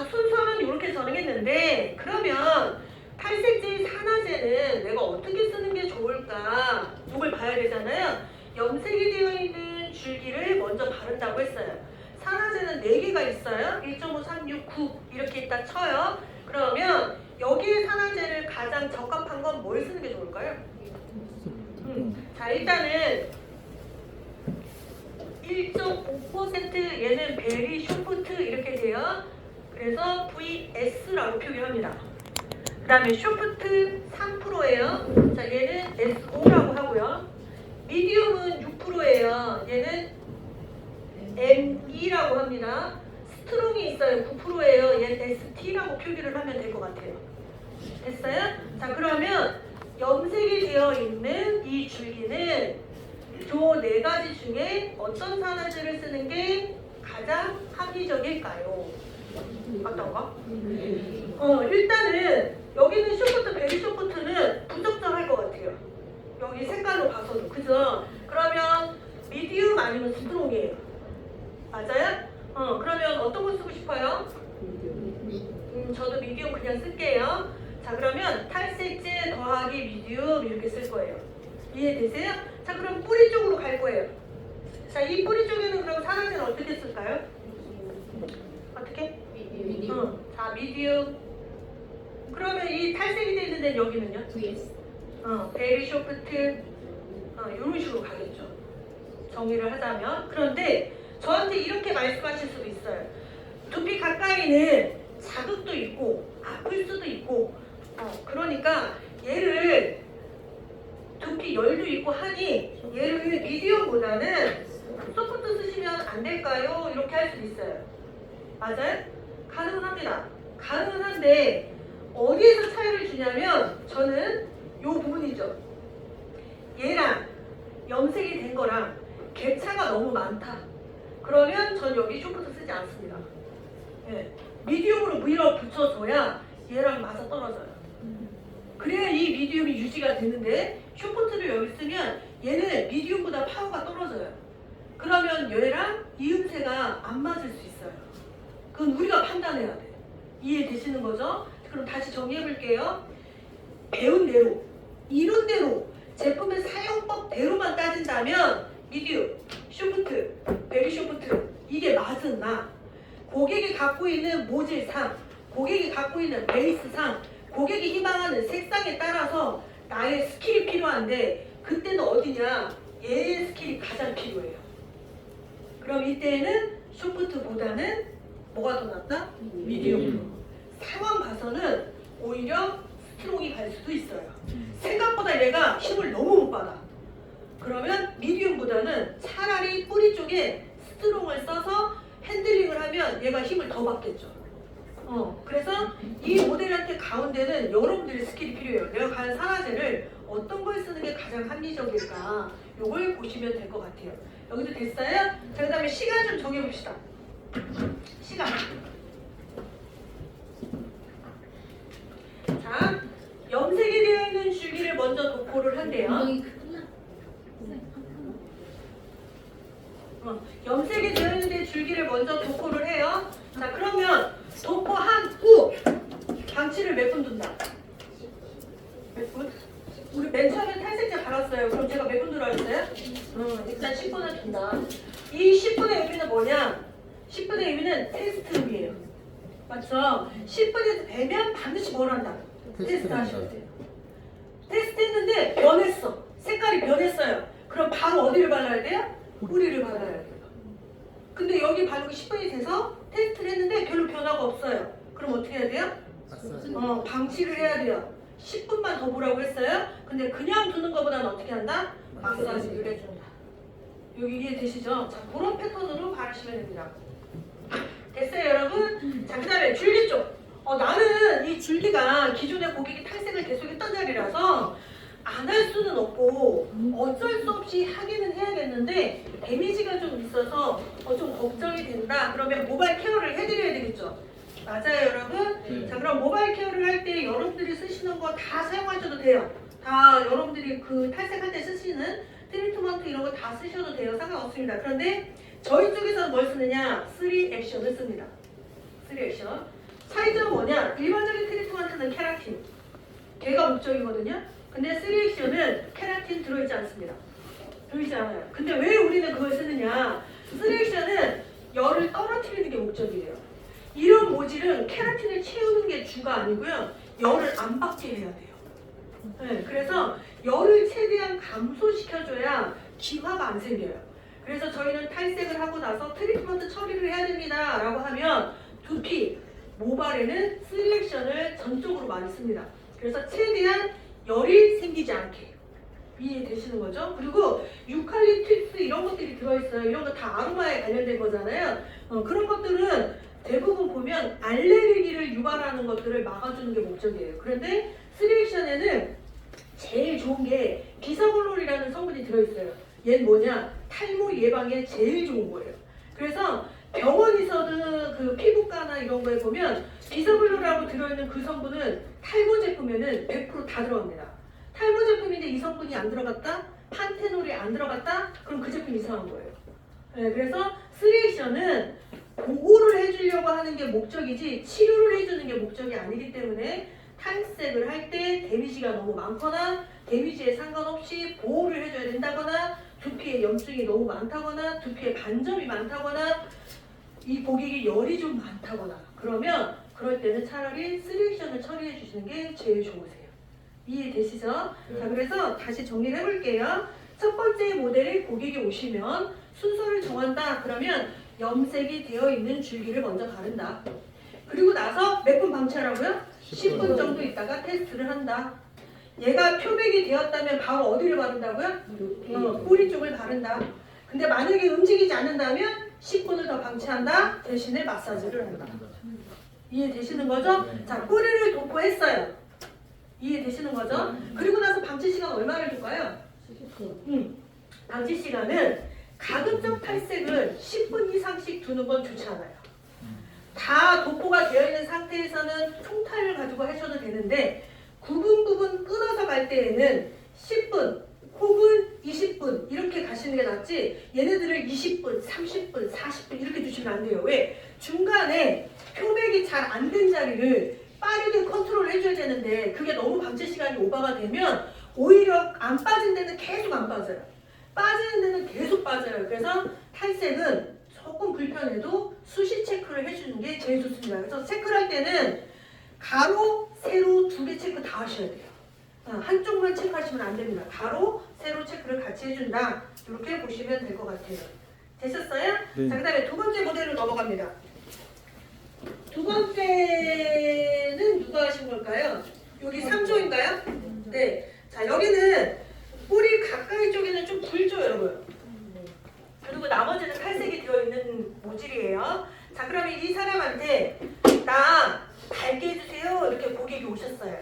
순서는 이렇게 정했는데 그러면 탈색제 산화제는 내가 어떻게 쓰는 게 좋을까? 이걸 봐야 되잖아요. 염색이 되어 있는 줄기를 먼저 바른다고 했어요. 산화제는 4개가 있어요. 1.5, 3, 6, 9 이렇게 있다 쳐요. 그러면 여기에 산화제를 가장 적합한 건 뭘 쓰는 게 좋을까요? 자 일단은 1.5% 얘는 베리 쇼프트 이렇게 돼요. 그래서 VS라고 표기합니다. 그 다음에 쇼프트 3%예요. 자 얘는 SO라고 하고요. 미디움은 6%예요. 얘는 ME라고 합니다. 스트롱이 있어요. 9%예요. 얘는 ST라고 표기를 하면 될 것 같아요. 됐어요? 자 그러면 염색이 되어 있는 이 줄기는 저 4가지 중에 어떤 산화제를 쓰는 게 가장 합리적일까요? 어떤가? 일단은 여기는 쇼프트, 베리 쇼프트는 부적절할 것 같아요. 여기 색깔로 봐서도. 그죠? 그러면 미디움 아니면 스트롱이에요. 맞아요? 그러면 어떤 거 쓰고 싶어요? 저도 미디움 그냥 쓸게요. 자, 그러면 탈색제 더하기 미디움 이렇게 쓸 거예요. 이해되세요? 자, 그럼 뿌리 쪽으로 갈 거예요. 자, 이 뿌리 쪽에는 그럼 사라지는 어떻게 쓸까요? 어떻게? 자, 미디움. 그러면 이 탈색이 되어 있는 데는 여기는요? VS. 베리 쇼프트. 이런 식으로 가겠죠. 정리를 하자면. 그런데 저한테 이렇게 말씀하실 수도 있어요. 두피 가까이는 자극도 있고 아플 수도 있고 그러니까 얘를 두피 열도 있고 하니 얘를 미디움보다는 소프트 쓰시면 안 될까요? 이렇게 할 수도 있어요. 맞아요? 가능은 합니다. 가능은 한데 어디에서 차이를 주냐면 저는 이 부분이죠. 얘랑 염색이 된 거랑 갭차가 너무 많다. 그러면 전 여기 쇼프트 쓰지 않습니다. 예. 미디움으로 V로 붙여줘야 얘랑 맞아 떨어져요. 그래야 이 미디움이 유지가 되는데 쇼프트를 여기 쓰면 얘는 미디움보다 파워가 떨어져요. 그러면 얘랑 이음새가 안 맞을 수 있어요. 그건 우리가 판단해야 돼. 이해되시는 거죠? 그럼 다시 정리해 볼게요. 배운 대로, 이론 대로, 제품의 사용법대로만 따진다면 미디움, 쇼프트, 베리 쇼프트 이게 맞으나 고객이 갖고 있는 모질상, 고객이 갖고 있는 베이스상, 고객이 희망하는 색상에 따라서 나의 스킬이 필요한데 그때는 어디냐? 얘의 스킬이 가장 필요해요. 그럼 이때는 쇼프트보다는 뭐가 더 낫다? 미디움. 상황 봐서는 오히려 스트롱이 갈 수도 있어요. 생각보다 얘가 힘을 너무 못 받아. 그러면 미디움보다는 차라리 뿌리 쪽에 스트롱을 써서 핸들링을 하면 얘가 힘을 더 받겠죠. 그래서 이 모델한테 가운데는 여러분들의 스킬이 필요해요. 내가 과연 산화제를 어떤 걸 쓰는 게 가장 합리적일까? 요걸 보시면 될 것 같아요. 여기도 됐어요? 자, 그 다음에 시간 좀 정해봅시다. 시간. 자, 염색이 되어 있는 줄기를 먼저 도포를 한대요. 염색이 되어 있는 줄기를 먼저 도포를 해요. 자, 그러면 도포한 후 방치를 몇 분 둔다? 몇 분? 우리 맨 처음에 탈색제 발랐어요. 그럼 제가 몇 분 두라 했어요? 일단 10분을 둔다. 이 10분의 의미는 뭐냐? 10분의 의미는 테스트 의미예요. 맞죠? 10분이 되면 반드시 뭘 한다? 테스트 하셔야 돼요. 테스트 했는데 변했어. 색깔이 변했어요. 그럼 바로 어디를 발라야 돼요? 뿌리를 발라야 돼요. 근데 여기 바르고 10분이 돼서 테스트를 했는데 별로 변화가 없어요. 그럼 어떻게 해야 돼요? 방치를 해야 돼요. 10분만 더 보라고 했어요. 근데 그냥 두는 것보다는 어떻게 한다? 마사지를 해준다. 여기 이해되시죠? 자, 그런 패턴으로 바르시면 됩니다. 됐어요, 여러분? 자, 그 다음에 줄기 쪽. 나는 이 줄기가 기존의 고객이 탈색을 계속했던 자리라서 안 할 수는 없고 어쩔 수 없이 하기는 해야겠는데 데미지가 좀 있어서 좀 걱정이 된다. 그러면 모바일 케어를 해드려야 되겠죠. 맞아요, 여러분? 자, 그럼 모바일 케어를 할 때 여러분들이 쓰시는 거 다 사용하셔도 돼요. 다 여러분들이 그 탈색할 때 쓰시는 트리트먼트 이런 거 다 쓰셔도 돼요. 상관없습니다. 그런데 저희 쪽에서는 뭘 쓰느냐? 3 액션을 씁니다. 3 액션. 차이점은 뭐냐? 일반적인 트리트먼트는 케라틴. 걔가 목적이거든요. 근데 3 액션은 케라틴 들어있지 않습니다. 들어있지 않아요. 근데 왜 우리는 그걸 쓰느냐? 3 액션은 열을 떨어뜨리는 게 목적이에요. 이런 모질은 케라틴을 채우는 게 주가 아니고요. 열을 안 받게 해야 돼요. 네, 그래서 열을 최대한 감소시켜줘야 기화가 안 생겨요. 그래서 저희는 탈색을 하고 나서 트리트먼트 처리를 해야 됩니다 라고 하면 두피, 모발에는 3 액션을 전적으로 많이 씁니다. 그래서 최대한 열이 생기지 않게. 이해되시는 거죠? 그리고 유칼립투스 이런 것들이 들어있어요. 이런 거 다 아로마에 관련된 거잖아요. 그런 것들은 대부분 보면 알레르기를 유발하는 것들을 막아주는 게 목적이에요. 그런데 3 액션에는 제일 좋은 게 비사골롤이라는 성분이 들어있어요. 얘는 뭐냐? 탈모 예방에 제일 좋은 거예요. 그래서 병원에서는 그 피부과나 이런 거에 보면 비서블루라고 들어있는 그 성분은 탈모 제품에는 100% 다 들어갑니다. 탈모 제품인데 이 성분이 안 들어갔다? 판테놀이 안 들어갔다? 그럼 그 제품 이상한 거예요. 네, 그래서 쓰리액션은 보호를 해주려고 하는 게 목적이지 치료를 해주는 게 목적이 아니기 때문에 탈색을 할 때 데미지가 너무 많거나 데미지에 상관없이 보호를 해줘야 된다거나 두피에 염증이 너무 많다거나 두피에 반점이 많다거나 이 고객이 열이 좀 많다거나 그러면 그럴 때는 차라리 쓰리액션을 처리해 주시는 게 제일 좋으세요. 이해되시죠? 자, 그래서 다시 정리를 해볼게요. 첫 번째 모델의 고객이 오시면 순서를 정한다. 그러면 염색이 되어 있는 줄기를 먼저 바른다. 그리고 나서 몇 분 방치하라고요? 10분 정도 있다가 테스트를 한다. 얘가 표백이 되었다면 바로 어디를 바른다고요? 뿌리 쪽을 바른다. 근데 만약에 움직이지 않는다면 10분을 더 방치한다. 대신에 마사지를 한다. 이해되시는 거죠? 자, 뿌리를 도포했어요. 이해되시는 거죠? 그리고 나서 방치 시간 얼마를 줄까요? 방치 시간은 가급적 탈색을 10분 이상씩 두는 건 좋지 않아요. 다 도포가 되어 있는 상태에서는 총탈을 가지고 하셔도 되는데 부분 끊어서 갈 때에는 10분 혹은 20분 이렇게 가시는 게 낫지 얘네들을 20분, 30분, 40분 이렇게 두시면 안 돼요. 왜? 중간에 표백이 잘 안 된 자리를 빠르게 컨트롤 해줘야 되는데 그게 너무 방치 시간이 오버가 되면 오히려 안 빠진 데는 계속 안 빠져요. 빠지는 데는 계속 빠져요. 그래서 탈색은 조금 불편해도 수시 체크를 해주는 게 제일 좋습니다. 그래서 체크를 할 때는 가로, 세로 두 개 체크 다 하셔야 돼요. 한쪽만 체크하시면 안 됩니다. 가로, 세로 체크를 같이 해준다. 이렇게 보시면 될 것 같아요. 되셨어요? 네. 자, 그 다음에 두 번째 모델로 넘어갑니다. 두 번째는 누가 하신 걸까요? 여기 3조인가요? 네. 자, 여기는 뿌리 가까이 쪽에는 좀 굵죠, 여러분? 그리고 나머지는 탈색이 되어있는 모질이에요. 자, 그러면 이 사람한테 나 밝게 해주세요. 이렇게 고객이 오셨어요.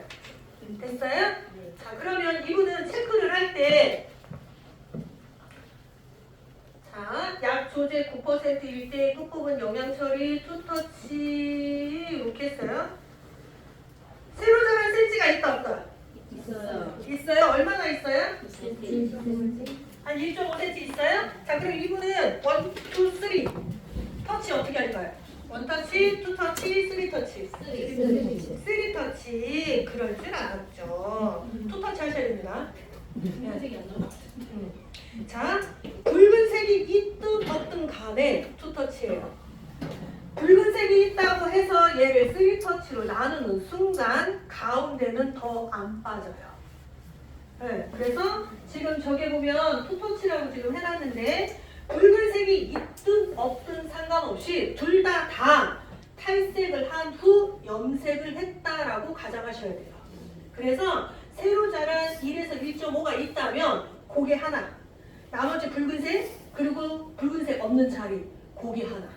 됐어요? 자, 그러면 이분은 체크를 할 때 자, 약 조제 9%일 때 끝부분 영양처리, 투터치 이렇게 했어요. 새로 자란 센치가 있다 없다? 있어요. 얼마나 있어요? 한 1.5cm 있어요? 자, 그럼 이분은 1, 2, 3 터치 어떻게 할까요? 1 터치, 2 터치, 3 터치 3 터치 그럴 줄 알았죠. 2 터치 하셔야 됩니다. 자, 붉은색이 있든 없든 간에 2 터치예요. 붉은색이 있다고 해서 얘를 3 터치로 나누는 순간 가운데는 더 안 빠져요. 네, 그래서 지금 저게 보면 투터치라고 지금 해놨는데 붉은색이 있든 없든 상관없이 둘 다 탈색을 한 후 염색을 했다라고 가정하셔야 돼요. 그래서 새로 자란 1에서 1.5가 있다면 고개 하나, 나머지 붉은색 그리고 붉은색 없는 자리 고개 하나.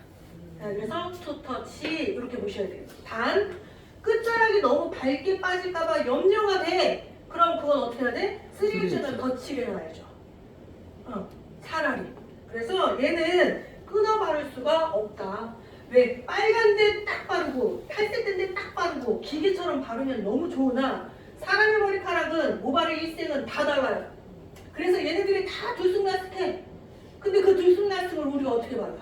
네, 그래서 투터치 이렇게 보셔야 돼요. 단 끝자락이 너무 밝게 빠질까봐 염려가 돼. 그럼 그건 어떻게 해야 돼? 3액션을 더 칠해놔야죠. 차라리. 그래서 얘는 끊어 바를 수가 없다. 왜? 빨간 데 딱 바르고 탈색된 데 딱 바르고 기계처럼 바르면 너무 좋으나 사람의 머리카락은 모발의 일생은 다 달라요. 그래서 얘네들이 다 들쑥날쑥해. 근데 그 들쑥날쑥을 우리가 어떻게 발라?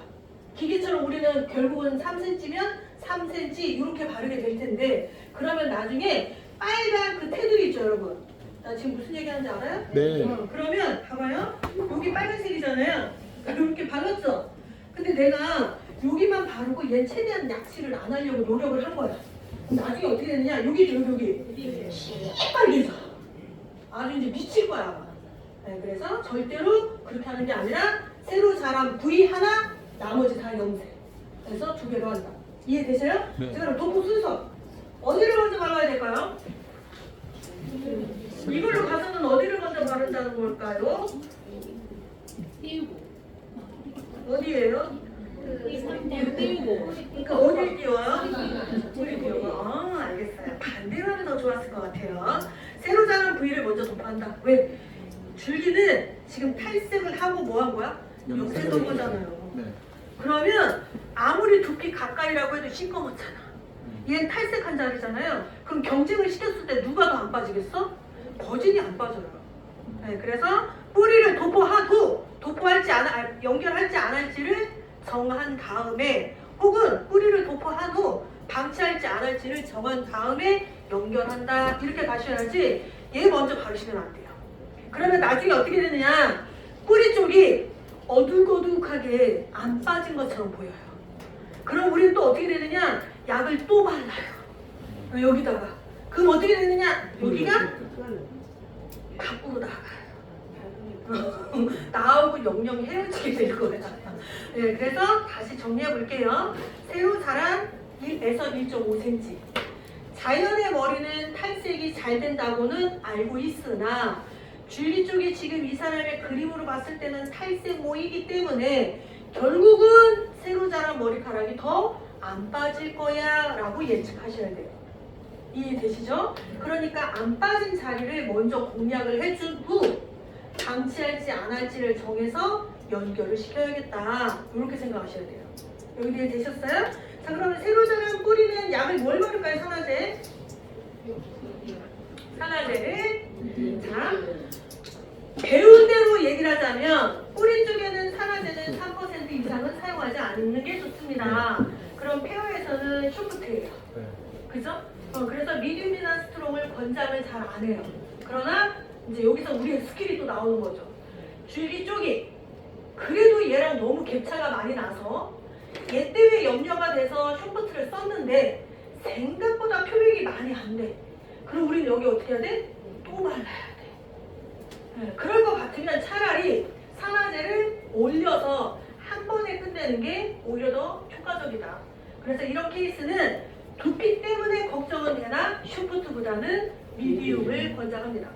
기계처럼 우리는 결국은 3cm면 3cm 이렇게 바르게 될 텐데 그러면 나중에 빨간 그 테두리 있죠, 여러분? 나 지금 무슨 얘기하는지 알아요? 네. 그러면 봐봐요. 여기 빨간색이잖아요. 이렇게 발랐죠? 근데 내가 여기만 바르고 얘 최대한 약칠을 안 하려고 노력을 한 거야. 나중에 어떻게 되느냐? 여기죠, 여기. 빨개져. 아주 이제 미칠 거야, 아마. 네, 그래서 절대로 그렇게 하는 게 아니라 새로 자란 부위 하나, 나머지 다 염색. 그래서 2개로 한다. 이해되세요? 네. 자, 그럼 도포 순서. 어디를 먼저 발라야 될까요? 이걸로 가서는 어디를 먼저 바른다는 걸까요? 어디예요? 그러니까 어딜 띄워요? 어딜 띄워요? 알겠어요. 반대로 하면 더 좋았을 것 같아요. 새로 자란 부위를 먼저 도포한다. 왜? 줄기는 지금 탈색을 하고 뭐 한 거야? 염색한 거잖아요. 네. 그러면 아무리 두피 가까이라고 해도 시꺼멓잖아. 얘는 탈색한 자리잖아요. 그럼 경쟁을 시켰을 때 누가 더 안 빠지겠어? 거진이 안 빠져요. 네, 그래서 뿌리를 도포할지 연결할지 안 할지를 정한 다음에, 혹은 뿌리를 도포한 후 방치할지 안 할지를 정한 다음에 연결한다. 이렇게 가셔야지 얘 먼저 바르시면 안 돼요. 그러면 나중에 어떻게 되느냐, 뿌리 쪽이 어둑어둑하게 안 빠진 것처럼 보여요. 그럼 우리는 또 어떻게 되느냐, 약을 또 발라요. 여기다가. 그럼 어떻게 되느냐, 여기가 밖으로 나가요. 나하고 영영 헤어지게 될 거예요. 네, 그래서 다시 정리해 볼게요. 새로 자란 1에서 1.5cm. 자연의 머리는 탈색이 잘 된다고는 알고 있으나 줄기 쪽이 지금 이 사람의 그림으로 봤을 때는 탈색모이기 때문에 결국은 새로 자란 머리카락이 더 안 빠질 거야 라고 예측하셔야 돼요. 이해되시죠? 그러니까 안 빠진 자리를 먼저 공략을 해준 후 방치할지 안 할지를 정해서 연결을 시켜야겠다. 이렇게 생각하셔야 돼요. 여기 이해되셨어요? 자, 그러면 새로 자란 뿌리는 약을 뭘 바를까요? 산화제. 산화제를 자, 배운 대로 얘기를 하자면 뿌리 쪽에는 산화제는 3% 이상은 사용하지 않는 게 좋습니다. 그럼 페어에서는 쇼프트예요. 그죠? 그래서 미디움이나 스트롱을 권장을 잘 안 해요. 그러나 이제 여기서 우리의 스킬이 또 나오는 거죠. 줄기 쪽이 그래도 얘랑 너무 갭차가 많이 나서 얘 때문에 염려가 돼서 쇼프트를 썼는데 생각보다 표백이 많이 안 돼. 그럼 우리는 여기 어떻게 해야 돼? 또 발라야 돼. 네, 그럴 것 같으면 차라리 산화제를 올려서 한 번에 끝내는 게 오히려 더 효과적이다. 그래서 이런 케이스는 두피 때문에 걱정은 되나 쇼프트보다는 미디움을 권장합니다.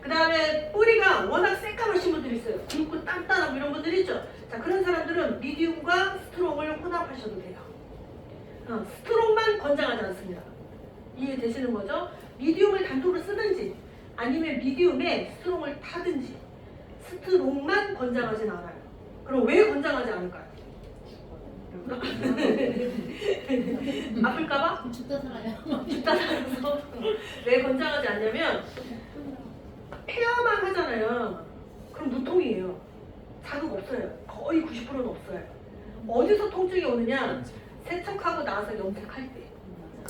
그 다음에 뿌리가 워낙 새까마신 분들이 있어요. 굵고 단단하고 이런 분들 있죠. 자, 그런 사람들은 미디움과 스트롱을 혼합하셔도 돼요. 스트롱만 권장하지 않습니다. 이해되시는 거죠? 미디움을 단독으로 쓰든지 아니면 미디움에 스트롱을 타든지 스트롱만 권장하진 않아요. 그럼 왜 권장하지 않을까요? 아플까봐? 죽다 살아요. 죽다 살아서. 왜 권장하지 않냐면 페어만 하잖아요. 그럼 무통이에요. 자극 없어요. 거의 90%는 없어요. 어디서 통증이 오느냐? 세척하고 나서 염색할 때.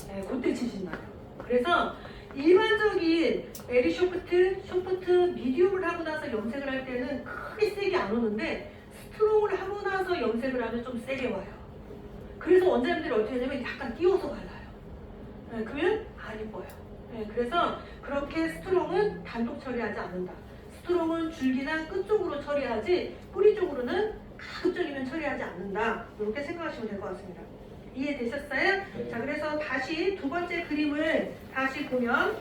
네, 그때 지진나요. 그래서 일반적인 에리 쇼프트, 미디움을 하고 나서 염색을 할 때는 크게 세게 안 오는데 스트롱을 하고 나서 염색을 하면 좀 세게 와요. 그래서 원장님들이 어떻게 하냐면 약간 띄워서 발라요. 네, 그러면 안 이뻐요. 네, 그래서 그렇게 스트롱은 단독 처리하지 않는다. 스트롱은 줄기나 끝 쪽으로 처리하지 뿌리 쪽으로는 가급적이면 처리하지 않는다. 이렇게 생각하시면 될 것 같습니다. 이해되셨어요? 자, 그래서 다시 두 번째 그림을 다시 보면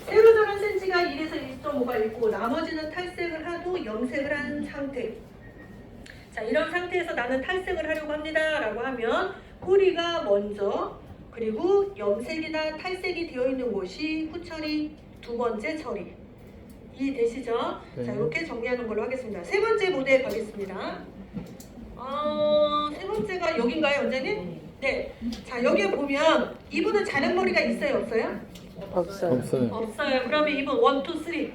새로 자란 센치가 1에서 1.5가 있고 나머지는 탈색을 하고 염색을 한 상태. 자, 이런 상태에서 나는 탈색을 하려고 합니다 라고 하면 뿌리가 먼저, 그리고 염색이나 탈색이 되어 있는 곳이 후처리, 두 번째 처리. 이해되시죠? 네. 자, 이렇게 정리하는 걸로 하겠습니다. 세 번째 모델 가겠습니다. 세 번째가 여긴가요, 원장님? 네. 자, 여기에 보면 이분은 자연머리가 있어요, 없어요? 없어요. 없어요. 그러면 이분 1, 2,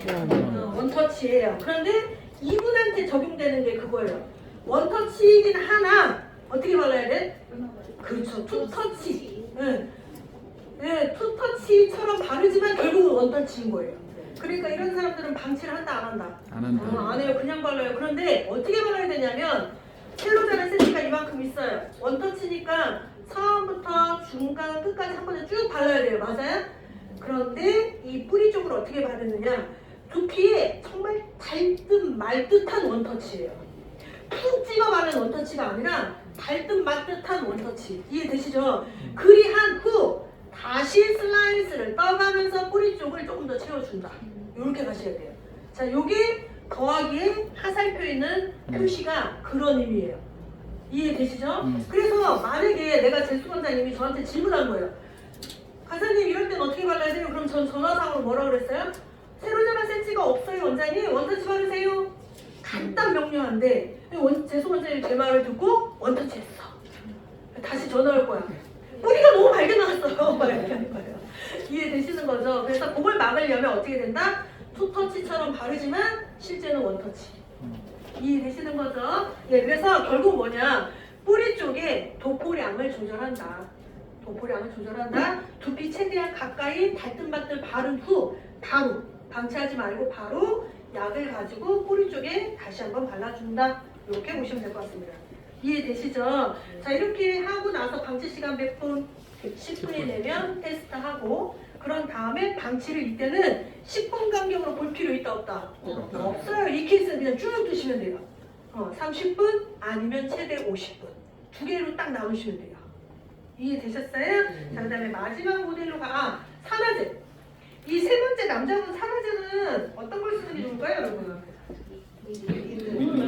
3 원터치예요. 그런데 이분한테 적용되는 게 그거예요. 원터치이긴 하나 어떻게 발라야 돼? 그렇죠. 투터치. 네. 네, 투터치처럼 바르지만 결국은 원터치인 거예요. 그러니까 이런 사람들은 방치를 한다 안 한다? 안 한다. 안 해요. 그냥 발라요. 그런데 어떻게 발라야 되냐면 새로 자란 센치가 이만큼 있어요. 원터치니까 처음부터 중간 끝까지 한 번에 쭉 발라야 돼요. 맞아요? 그런데 이 뿌리 쪽을 어떻게 바르느냐? 두피에 정말 닿듯 말듯한 원터치예요. 푹 찍어 바르는 원터치가 아니라 닿듯 말듯한 원터치. 이해되시죠? 그리한 후 다시 슬라이스를 떠가면서 뿌리 쪽을 조금 더 채워준다. 이렇게 가셔야 돼요. 자, 요게 더하기에 화살표 있는 표시가 그런 의미예요. 이해되시죠? 그래서 만약에 내가 재수 원장님이 저한테 질문한 거예요. 간사님 이럴 땐 어떻게 발라야 돼요? 그럼 전 전화상으로 뭐라 그랬어요? 새로 자란 센치가 없어요 원장님. 원터치 바르세요. 간단 명료하게. 하는데 재수 원장님 제 말을 듣고 원터치 했어. 다시 전화 올 거야. 뿌리가 너무 밝게 나왔어요. 막 이렇게 하는 거예요. 이해되시는 거죠? 그래서 그걸 막으려면 어떻게 된다? 투터치처럼 바르지만 실제는 원터치. 이해되시는 거죠? 네, 그래서 결국 뭐냐? 뿌리 쪽에 도포량을 조절한다. 도포량을 조절한다. 두피 최대한 가까이 달뜸반들 바른 후 바로 방치하지 말고 바로 약을 가지고 뿌리 쪽에 다시 한번 발라준다. 이렇게 보시면 될 것 같습니다. 이해되시죠? 자, 이렇게 하고 나서 방치 시간 몇 분? 10분이 되면 테스트하고 그런 다음에 방치를 이때는 10분 간격으로 볼 필요 있다 없다? 없어요. 이 케이스는 그냥 쭉 드시면 돼요. 30분 아니면 최대 50분. 두 개로 딱 나누시면 돼요. 이해되셨어요? 자, 그 다음에 마지막 모델로 산화제. 이 세 번째 남자분 산화제는 어떤 걸 쓰는 게 좋을까요, 여러분?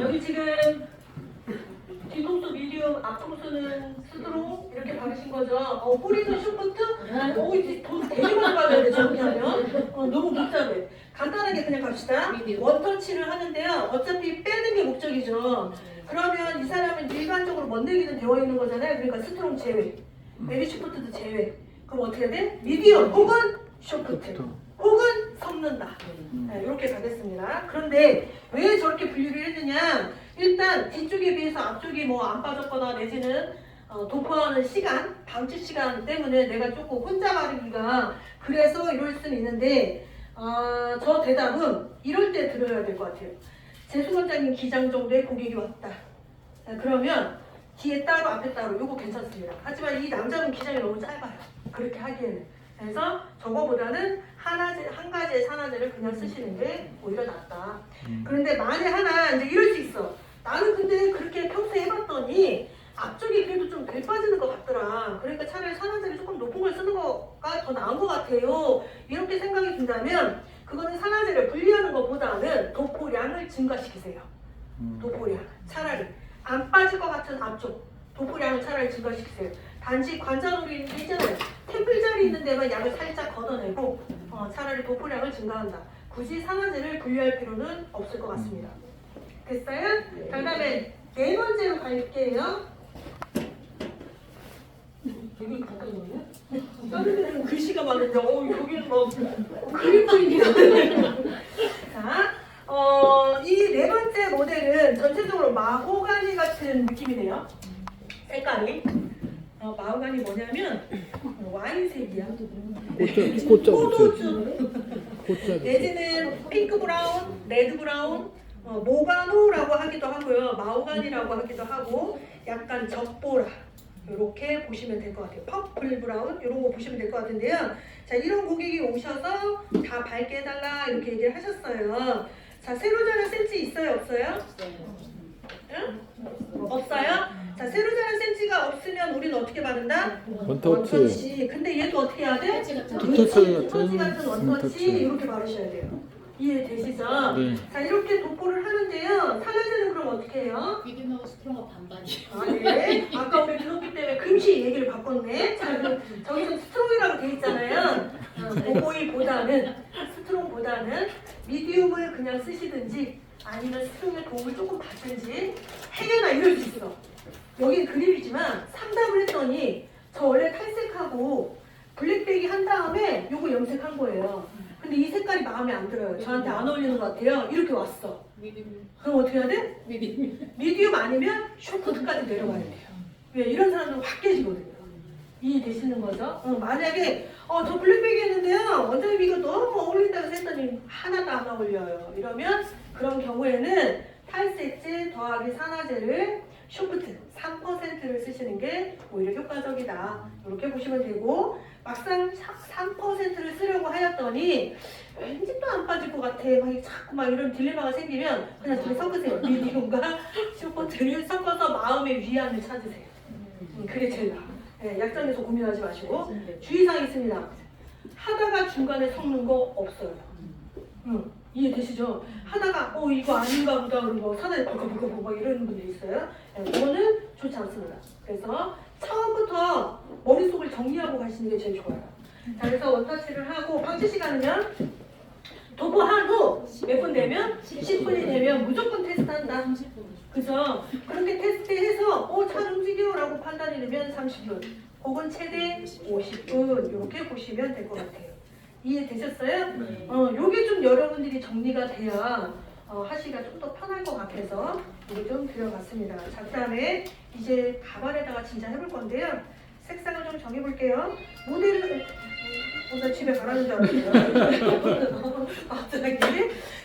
여기 지금 뒤통수 미디움, 앞통수는 스드로 이렇게 바르신 거죠. 뿌리도 슈퍼트? 이제 돈 되게 많이 받아야 돼, 저렇게 하면. 너무 복잡해. 간단하게 그냥 갑시다. 원터치를 하는데요. 어차피 빼는 게 목적이죠. 그러면 이 사람은 일반적으로 먼데기는 되어 있는 거잖아요. 그러니까 스트롱 제외, 베리 슈퍼트도 제외. 그럼 어떻게 해야 돼? 미디움 혹은 슈퍼트 혹은 섞는다. 네, 이렇게 가겠습니다. 그런데 왜 저렇게 분류를 했느냐? 일단 뒤쪽에 비해서 앞쪽이 뭐 안 빠졌거나 내지는 도포하는 시간, 방치 시간 때문에 내가 조금 혼자 바르기가 그래서 이럴 수는 있는데 저 대답은 이럴 때 들어야 될 것 같아요. 재수 원장님 기장 정도의 고객이 왔다. 자, 그러면 뒤에 따로 앞에 따로 요거 괜찮습니다. 하지만 이 남자분 기장이 너무 짧아요. 그렇게 하기에는. 그래서 저거보다는 한 가지의 산화제를 그냥 쓰시는 게 오히려 낫다. 그런데 만에 하나 이제 이럴 수 있어. 나는 근데 그렇게 평소에 해봤더니 앞쪽이 그래도 좀 덜 빠지는 것 같더라. 그러니까 차라리 산화제를 조금 높은 걸 쓰는 거가 더 나은 것 같아요. 이렇게 생각이 든다면 그거는 산화제를 분리하는 것보다는 도포량을 증가시키세요. 도포량. 차라리 안 빠질 것 같은 앞쪽 도포량을 차라리 증가시키세요. 단지 관자놀이 있잖아요. 템플 자리 있는 데만 약을 살짝 걷어내고 차라리 도포량을 증가한다. 굳이 산화제를 분리할 필요는 없을 것 같습니다. 됐어요? 자, 그 다음에 네 번째로 갈게요. 여기 가까이 오네? 다른 데는 글씨가 많은데 여기는 뭐 그림 그리기가 자, 이 네 번째 모델은 전체적으로 마호가니 같은 느낌이네요. 색깔이. 마호가니 뭐냐면 와인색이야. 포도주. 내지는 핑크 브라운, 레드 브라운, 모가노라고 하기도 하고요. 마호가니라고 하기도 하고 약간 적보라. 이렇게 보시면 될 것 같아요. 퍼플 브라운 이런 거 보시면 될 것 같은데요. 자, 이런 고객이 오셔서 다 밝게 해달라 이렇게 얘기를 하셨어요. 자, 새로 자란 센치 있어요, 없어요? 응? 없어요? 자, 새로 자란 센치가 없으면 우리는 어떻게 바른다? 원터치. 근데 얘도 어떻게 해야 돼? 터치 같은 원터치 이렇게 바르셔야 돼요. 이해되시죠? 네. 자, 이렇게 도포를 하는데요. 산화제는 그럼 어떻게 해요? 미디움하고 스트롱하고 반반이에요. 네. 아까 우리 들었기 때문에 금시 얘기를 바꿨네. 자, 저기서 스트롱이라고 돼 있잖아요. 도포이보다는 스트롱보다는 미디움을 그냥 쓰시든지 아니면 스트롱의 도움을 조금 받든지 해외나 이럴 수 있어. 여기 그림이지만 상담을 했더니 저 원래 탈색하고 블랙백이 한 다음에 요거 염색한 거예요. 근데 이 색깔이 마음에 안 들어요. 저한테 안 어울리는 것 같아요. 이렇게 왔어. 그럼 어떻게 해야 돼? 미디움 아니면 쇼트까지 내려가야 돼요. 왜? 이런 사람들은 확 깨지거든요. 이해되시는 거죠? 만약에 저 블랙백이 했는데요. 원장님 이거 너무 어울린다고 했더니 하나도 안 어울려요. 이러면 그런 경우에는 탈색제 더하기 산화제를 쇼프트 3%를 쓰시는 게 오히려 효과적이다. 이렇게 보시면 되고 막상 3%를 쓰려고 하였더니 왠지 또 안 빠질 것 같아. 자꾸 이런 딜레마가 생기면 그냥 둘이 섞으세요. 미디움과 쇼프트를 섞어서 마음의 위안을 찾으세요. 그게 제일 나아. 네, 약장에서 고민하지 마시고 주의사항이 있습니다. 하다가 중간에 섞는 거 없어요. 이해되시죠? 하다가 이거 아닌가 보다 그러고 사다리 벌컥벌컥 막 이러는 분들이 있어요. 그거는 좋지 않습니다. 그래서 처음부터 머릿속을 정리하고 가시는 게 제일 좋아요. 자, 그래서 원터치를 하고 방치 시간은요. 도포한 후 몇 분 되면 10분이 되면 무조건 테스트한다. 그죠? 그렇게 테스트해서 잘 움직여라고 판단이 되면 30분 혹은 최대 50분 이렇게 보시면 될 것 같아요. 이해되셨어요? 요게 좀 여러분들이 정리가 돼야 하시기가 좀 더 편할 것 같아서 이게 좀 드려봤습니다. 자, 그 다음에 이제 가발에다가 진짜 해볼 건데요. 색상을 좀 정해볼게요. 모델을 나 집에 가라는 줄 알았어요. 갑자기.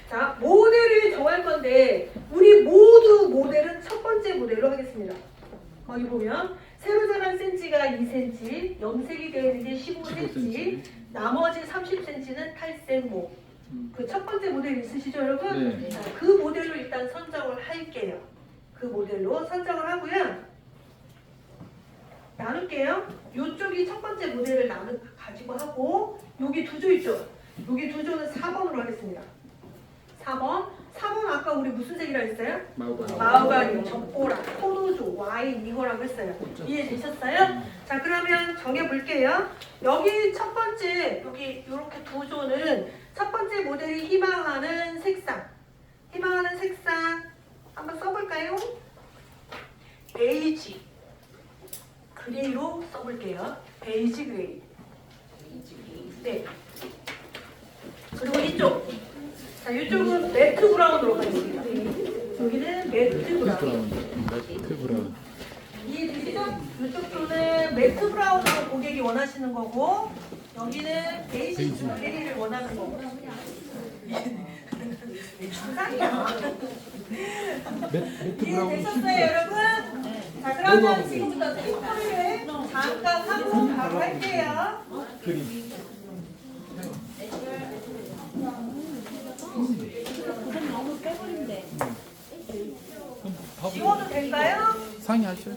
자, 모델을 정할 건데 우리 모두 모델은 첫 번째 모델로 하겠습니다. 거기 보면 세로 자란 센치가 2cm, 염색이 되어 있는 게 15cm, 나머지 30cm는 탈색모. 그 첫 번째 모델 있으시죠, 여러분? 네. 자, 그 모델로 일단 선정을 할게요. 그 모델로 선정을 하고요. 나눌게요. 이쪽이 첫 번째 모델을 가지고 하고 여기 두 조 있죠? 여기 두 조는 4번으로 하겠습니다. 4번. 4번 아까 우리 무슨 색이라 했어요? 마우가니, 적보라, 포도주, 와인 이거라고 했어요. 이해되셨어요? 자, 그러면 정해볼게요. 여기 첫 번째, 여기 이렇게 두 조는 첫 번째 모델이 희망하는 색상. 희망하는 색상 한번 써볼까요? 베이지. 그레이로 써볼게요. 베이지 그레이. 네. 그리고 이쪽. 자, 이쪽은 매트 브라운으로 가겠습니다. 여기는 매트 브라운. 이해되시죠? 이쪽 쪽은 매트 브라운으로 고객이 원하시는 거고, 여기는 베이지 그레이를 원하는 거고. 상상이야. 이해되셨어요, 여러분? 자, 그러면 지금부터 테이프를 잠깐 하고 바로 할게요. 지워도 될까요? 상의하셔요.